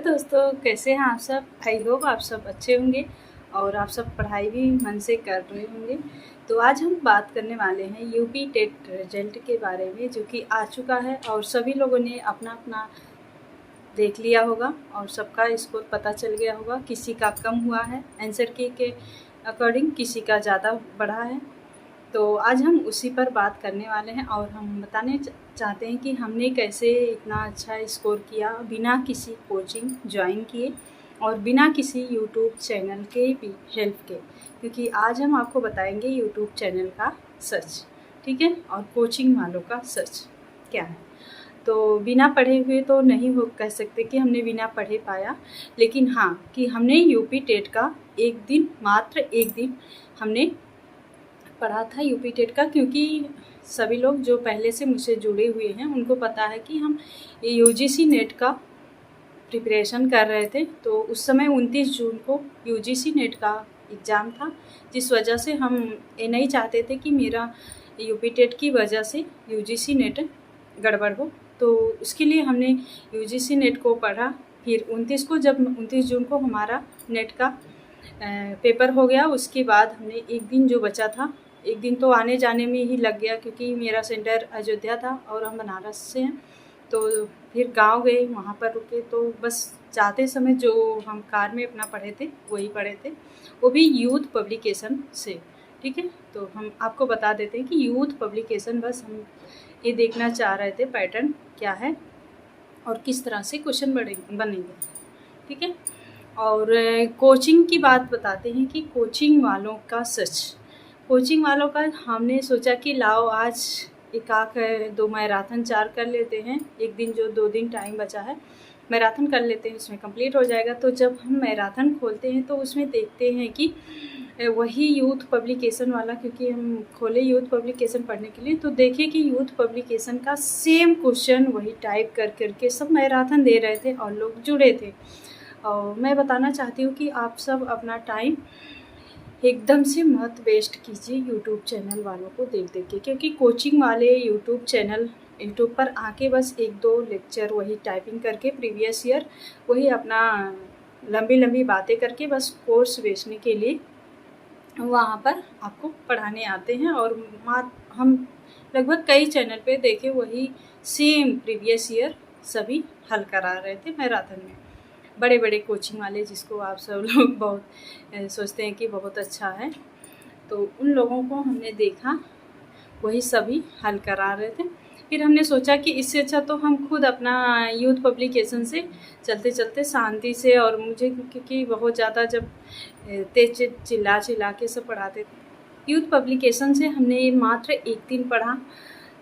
दोस्तों, कैसे हैं आप सब। आई होप आप सब अच्छे होंगे और आप सब पढ़ाई भी मन से कर रहे होंगे। तो आज हम बात करने वाले हैं यूपी टेट रिजल्ट के बारे में, जो कि आ चुका है और सभी लोगों ने अपना अपना देख लिया होगा और सबका स्कोर पता चल गया होगा। किसी का कम हुआ है आंसर की के अकॉर्डिंग, किसी का ज़्यादा बढ़ा है। तो आज हम उसी पर बात करने वाले हैं और हम बताने चाहते हैं कि हमने कैसे इतना अच्छा स्कोर किया बिना किसी कोचिंग ज्वाइन किए और बिना किसी यूट्यूब चैनल के भी हेल्प के, क्योंकि आज हम आपको बताएंगे यूट्यूब चैनल का सच, ठीक है, और कोचिंग वालों का सच क्या है। तो बिना पढ़े हुए तो नहीं हो कह सकते कि हमने बिना पढ़े पाया, लेकिन हाँ कि हमने यूपी टेट का मात्र एक दिन हमने पढ़ा था यूपी टेट का, क्योंकि सभी लोग जो पहले से मुझसे जुड़े हुए हैं उनको पता है कि हम यूजीसी नेट का प्रिपरेशन कर रहे थे। तो उस समय 29 जून को यूजीसी नेट का एग्ज़ाम था, जिस वजह से हम ये नहीं चाहते थे कि मेरा यूपी टेट की वजह से यूजीसी नेट गड़बड़ हो। तो उसके लिए हमने यूजीसी नेट को पढ़ा। फिर 29 जून को हमारा नेट का पेपर हो गया। उसके बाद हमने एक दिन जो बचा था, एक दिन तो आने जाने में ही लग गया, क्योंकि मेरा सेंटर अयोध्या था और हम बनारस से हैं। तो फिर गांव गए, वहाँ पर रुके। तो बस जाते समय जो हम कार में अपना पढ़े थे वही पढ़े थे, वो भी यूथ पब्लिकेशन से, ठीक है। तो हम आपको बता देते हैं कि यूथ पब्लिकेशन, बस हम ये देखना चाह रहे थे पैटर्न क्या है और किस तरह से क्वेश्चन बनेंगे, ठीक है। और कोचिंग की बात बताते हैं कि कोचिंग वालों का सच। कोचिंग वालों का हमने सोचा कि लाओ आज दो मैराथन 4 कर लेते हैं। एक दिन जो 2 दिन टाइम बचा है मैराथन कर लेते हैं, उसमें कंप्लीट हो जाएगा। तो जब हम मैराथन खोलते हैं तो उसमें देखते हैं कि वही यूथ पब्लिकेशन वाला, क्योंकि हम खोले यूथ पब्लिकेशन पढ़ने के लिए, तो देखिए कि यूथ पब्लिकेशन का सेम क्वेश्चन वही टाइप कर करके सब मैराथन दे रहे थे और लोग जुड़े थे। और मैं बताना चाहती हूँ कि आप सब अपना टाइम एकदम से मत वेस्ट कीजिए यूट्यूब चैनल वालों को देख के, क्योंकि कोचिंग वाले यूट्यूब पर आके बस 1-2 लेक्चर वही टाइपिंग करके प्रीवियस ईयर वही अपना लंबी लंबी बातें करके बस कोर्स बेचने के लिए वहाँ पर आपको पढ़ाने आते हैं। और हम लगभग कई चैनल पे देखे वही सेम प्रीवियस ईयर सभी हल करा रहे थे मैराथन में। बड़े बड़े कोचिंग वाले, जिसको आप सब लोग बहुत सोचते हैं कि बहुत अच्छा है, तो उन लोगों को हमने देखा वही सभी हल करा रहे थे। फिर हमने सोचा कि इससे अच्छा तो हम खुद अपना यूथ पब्लिकेशन से चलते चलते शांति से, और मुझे क्योंकि बहुत ज़्यादा जब तेज चिल्ला के सब पढ़ाते थे, यूथ पब्लिकेशन से हमने मात्र एक दिन पढ़ा।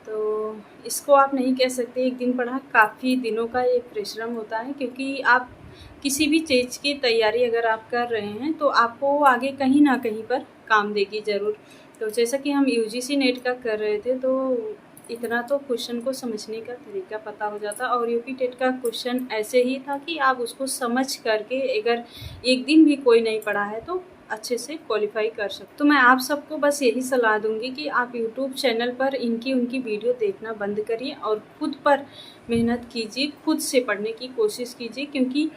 तो इसको आप नहीं कह सकते एक दिन पढ़ा, काफ़ी दिनों का एक परिश्रम होता है, क्योंकि आप किसी भी चीज़ की तैयारी अगर आप कर रहे हैं तो आपको आगे कहीं ना कहीं पर काम देगी ज़रूर। तो जैसा कि हम यूजीसी नेट का कर रहे थे, तो इतना तो क्वेश्चन को समझने का तरीका पता हो जाता, और यूपी टेट का क्वेश्चन ऐसे ही था कि आप उसको समझ करके अगर एक दिन भी कोई नहीं पढ़ा है तो अच्छे से क्वालिफाई कर सकते। तो मैं आप सबको बस यही सलाह दूंगी कि आप यूट्यूब चैनल पर उनकी वीडियो देखना बंद करिए और खुद पर मेहनत कीजिए, खुद से पढ़ने की कोशिश कीजिए। क्योंकि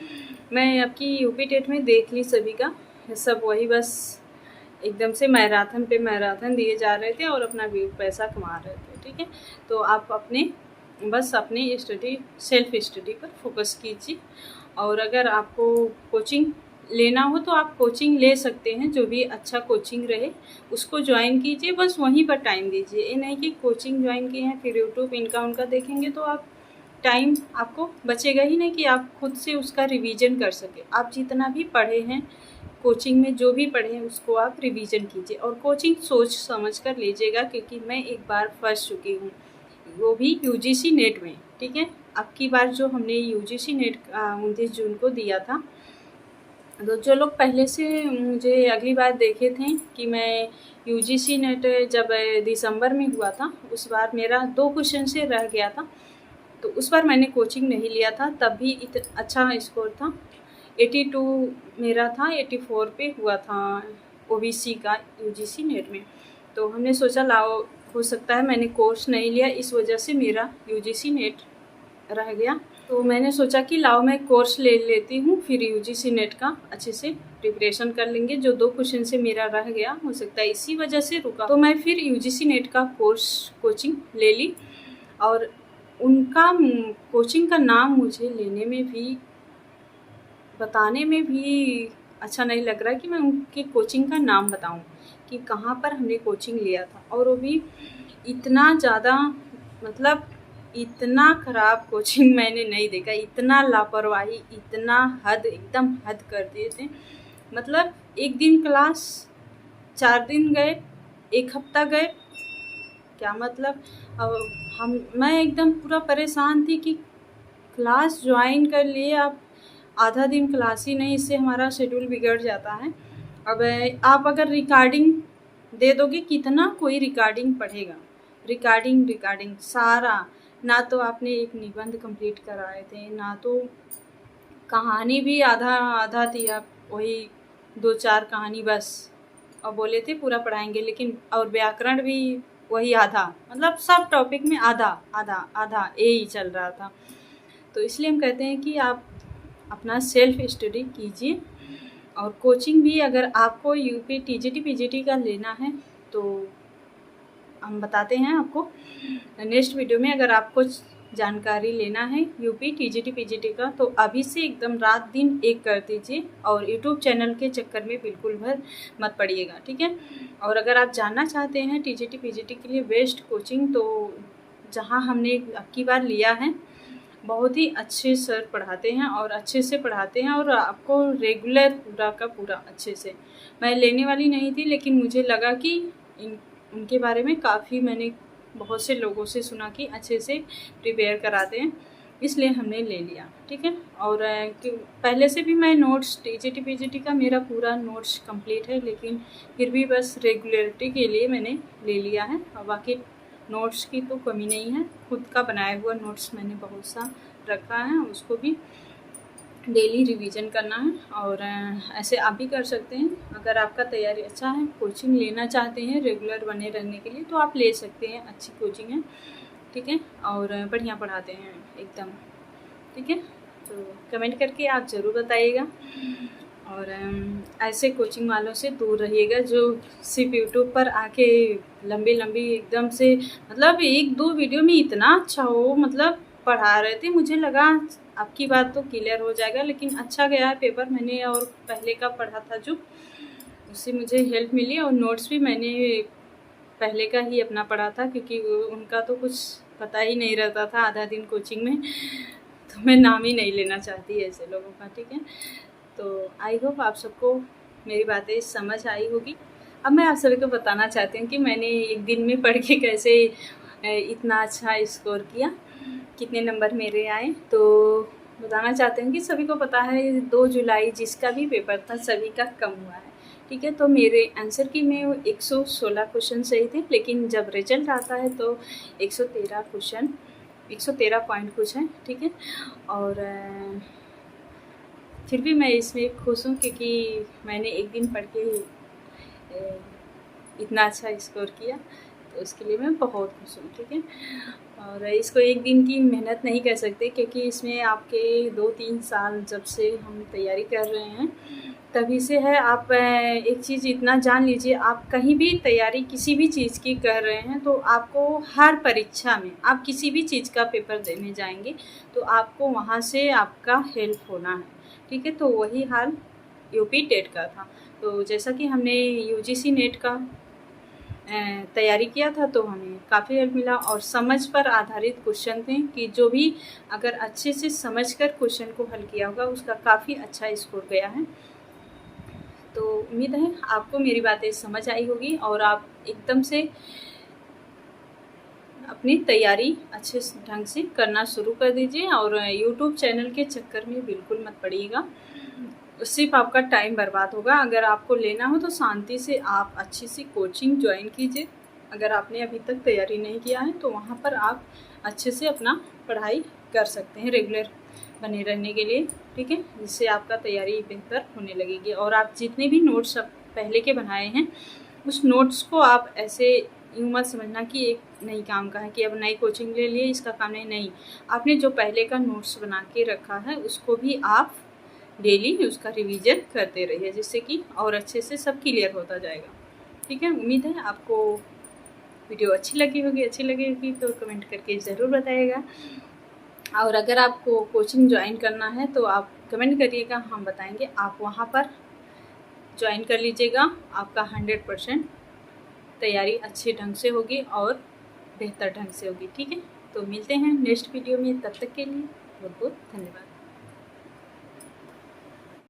मैं आपकी यूपी टेट में देख ली सभी का सब वही बस एकदम से मैराथन पे मैराथन दिए जा रहे थे और अपना पैसा कमा रहे थे, ठीक है। तो आप अपने सेल्फ स्टडी पर फोकस कीजिए। और अगर आपको कोचिंग लेना हो तो आप कोचिंग ले सकते हैं, जो भी अच्छा कोचिंग रहे उसको ज्वाइन कीजिए, बस वहीं पर टाइम दीजिए। ये नहीं कि कोचिंग ज्वाइन किए हैं फिर यूट्यूब उनका देखेंगे तो आप टाइम आपको बचेगा ही नहीं कि आप खुद से उसका रिवीजन कर सके। आप जितना भी पढ़े हैं कोचिंग में, जो भी पढ़े हैं उसको आप रिवीजन कीजिए और कोचिंग सोच समझ कर लीजिएगा, क्योंकि मैं एक बार फंस चुकी हूँ, वो भी यूजीसी नेट में, ठीक है। अब की बार जो हमने यूजीसी नेट 29 जून को दिया था, तो जो लोग पहले से मुझे अगली बार देखे थे कि मैं यूजीसी नेट जब दिसंबर में हुआ था, उस बार मेरा 2 क्वेश्चन से रह गया था, तो उस बार मैंने कोचिंग नहीं लिया था, तब भी अच्छा स्कोर था। 82 मेरा था, 84 पे हुआ था ओबीसी का यूजीसी नेट में। तो हमने सोचा लाओ, हो सकता है मैंने कोर्स नहीं लिया, इस वजह से मेरा यूजीसी नेट रह गया। तो मैंने सोचा कि लाओ मैं कोर्स ले लेती हूँ, फिर यूजीसी नेट का अच्छे से प्रिपरेशन कर लेंगे। जो 2 क्वेश्चन से मेरा रह गया, हो सकता है इसी वजह से रुका, तो मैं फिर यूजीसी नेट का कोर्स कोचिंग ले ली। और उनका कोचिंग का नाम मुझे लेने में भी, बताने में भी अच्छा नहीं लग रहा कि मैं उनके कोचिंग का नाम बताऊं कि कहाँ पर हमने कोचिंग लिया था। और वो भी इतना ज़्यादा, मतलब इतना ख़राब कोचिंग मैंने नहीं देखा, इतना लापरवाही, इतना हद, एकदम हद कर दिए थे। मतलब 1 दिन क्लास, 4 दिन गए, 1 हफ्ता गए, क्या मतलब। मैं एकदम पूरा परेशान थी कि क्लास ज्वाइन कर लिए, अब आधा दिन क्लास ही नहीं, इससे हमारा शेड्यूल बिगड़ जाता है। अब आप अगर रिकॉर्डिंग दे दोगे, कितना कोई रिकॉर्डिंग पढ़ेगा। रिकॉर्डिंग सारा, ना तो आपने एक निबंध कंप्लीट कराए थे, ना तो कहानी भी आधा थी, आप वही 2-4 कहानी बस, और बोले थे पूरा पढ़ाएंगे, लेकिन और व्याकरण भी वही आधा, मतलब सब टॉपिक में आधा आधा आधा यही चल रहा था। तो इसलिए हम कहते हैं कि आप अपना सेल्फ स्टडी कीजिए। और कोचिंग भी अगर आपको यूपी टीजीटी पीजीटी का लेना है तो हम बताते हैं आपको नेक्स्ट वीडियो में। अगर आपको जानकारी लेना है यूपी टीजीटी पीजीटी का, तो अभी से एकदम रात दिन एक कर दीजिए, और यूट्यूब चैनल के चक्कर में बिल्कुल भर मत पड़िएगा, ठीक है। और अगर आप जानना चाहते हैं टीजीटी पीजीटी के लिए बेस्ट कोचिंग, तो जहां हमने अब की बार लिया है, बहुत ही अच्छे सर पढ़ाते हैं और अच्छे से पढ़ाते हैं, और आपको रेगुलर पूरा का पूरा अच्छे से। मैं लेने वाली नहीं थी, लेकिन मुझे लगा कि उनके बारे में काफ़ी मैंने बहुत से लोगों से सुना कि अच्छे से प्रिपेयर कराते हैं, इसलिए हमने ले लिया, ठीक है। और पहले से भी मैं नोट्स टीजीटी पीजीटी का मेरा पूरा नोट्स कंप्लीट है, लेकिन फिर भी बस रेगुलरिटी के लिए मैंने ले लिया है। और बाकी नोट्स की तो कमी नहीं है, खुद का बनाया हुआ नोट्स मैंने बहुत सा रखा है, उसको भी डेली रिवीजन करना है। और ऐसे आप भी कर सकते हैं। अगर आपका तैयारी अच्छा है, कोचिंग लेना चाहते हैं रेगुलर बने रहने के लिए, तो आप ले सकते हैं, अच्छी कोचिंग है, ठीक है। और बढ़िया पढ़ाते हैं एकदम, ठीक है। तो कमेंट करके आप ज़रूर बताइएगा। और ऐसे कोचिंग वालों से दूर रहिएगा जो सिर्फ यूट्यूब पर आके लंबी एकदम से, मतलब 1-2 वीडियो में इतना अच्छा हो, मतलब पढ़ा रहे थे, मुझे लगा आपकी बात तो क्लियर हो जाएगा, लेकिन अच्छा गया है पेपर। मैंने और पहले का पढ़ा था जो, उससे मुझे हेल्प मिली। और नोट्स भी मैंने पहले का ही अपना पढ़ा था, क्योंकि उनका तो कुछ पता ही नहीं रहता था आधा दिन कोचिंग में, तो मैं नाम ही नहीं लेना चाहती ऐसे लोगों का, ठीक है। तो आई होप आप सबको मेरी बातें समझ आई होगी। अब मैं आप सभी को बताना चाहती हूँ कि मैंने 1 दिन में पढ़ के कैसे इतना अच्छा स्कोर किया, कितने नंबर मेरे आए। तो बताना चाहते हैं कि सभी को पता है 2 जुलाई जिसका भी पेपर था सभी का कम हुआ है, ठीक है। तो मेरे आंसर की में 116 क्वेश्चन सही थे, लेकिन जब रिजल्ट आता है तो 113 क्वेश्चन, 113 पॉइंट कुछ है, ठीक है। और फिर भी मैं इसमें खुश हूँ, क्योंकि मैंने 1 दिन पढ़ के इतना अच्छा स्कोर किया, तो उसके लिए मैं बहुत खुश हूँ, ठीक है। और इसको 1 दिन की मेहनत नहीं कह सकते, क्योंकि इसमें आपके 2-3 साल जब से हम तैयारी कर रहे हैं तभी से है। आप एक चीज़ इतना जान लीजिए, आप कहीं भी तैयारी किसी भी चीज़ की कर रहे हैं, तो आपको हर परीक्षा में, आप किसी भी चीज़ का पेपर देने जाएंगे तो आपको वहाँ से आपका हेल्प होना है, ठीक है। तो वही हाल यूपी टेट का था। तो जैसा कि हमने यूजीसी नेट का तैयारी किया था, तो हमें काफ़ी हेल्प मिला, और समझ पर आधारित क्वेश्चन थे कि जो भी अगर अच्छे से समझकर क्वेश्चन को हल किया होगा उसका काफ़ी अच्छा स्कोर गया है। तो उम्मीद है आपको मेरी बातें समझ आई होगी, और आप एकदम से अपनी तैयारी अच्छे ढंग से करना शुरू कर दीजिए। और यूट्यूब चैनल के चक्कर में बिल्कुल मत पड़िएगा, सिर्फ आपका टाइम बर्बाद होगा। अगर आपको लेना हो तो शांति से आप अच्छी सी कोचिंग ज्वाइन कीजिए। अगर आपने अभी तक तैयारी नहीं किया है तो वहाँ पर आप अच्छे से अपना पढ़ाई कर सकते हैं रेगुलर बने रहने के लिए, ठीक है। जिससे आपका तैयारी बेहतर होने लगेगी। और आप जितने भी नोट्स पहले के बनाए हैं उस नोट्स को आप ऐसे यूँ मत समझना कि एक नई काम का है कि अब नई कोचिंग ले लिए इसका काम नहीं, आपने जो पहले का नोट्स बना के रखा है उसको भी आप डेली उसका रिवीजन करते रहिए, जिससे कि और अच्छे से सब क्लियर होता जाएगा। ठीक है, उम्मीद है आपको वीडियो अच्छी लगी होगी तो कमेंट करके ज़रूर बताइएगा। और अगर आपको कोचिंग ज्वाइन करना है तो आप कमेंट करिएगा, हम बताएंगे। आप वहाँ पर ज्वाइन कर लीजिएगा, आपका 100% तैयारी अच्छे ढंग से होगी और बेहतर ढंग से होगी। ठीक है, तो मिलते हैं नेक्स्ट वीडियो में, तब तक के लिए बहुत बहुत धन्यवाद।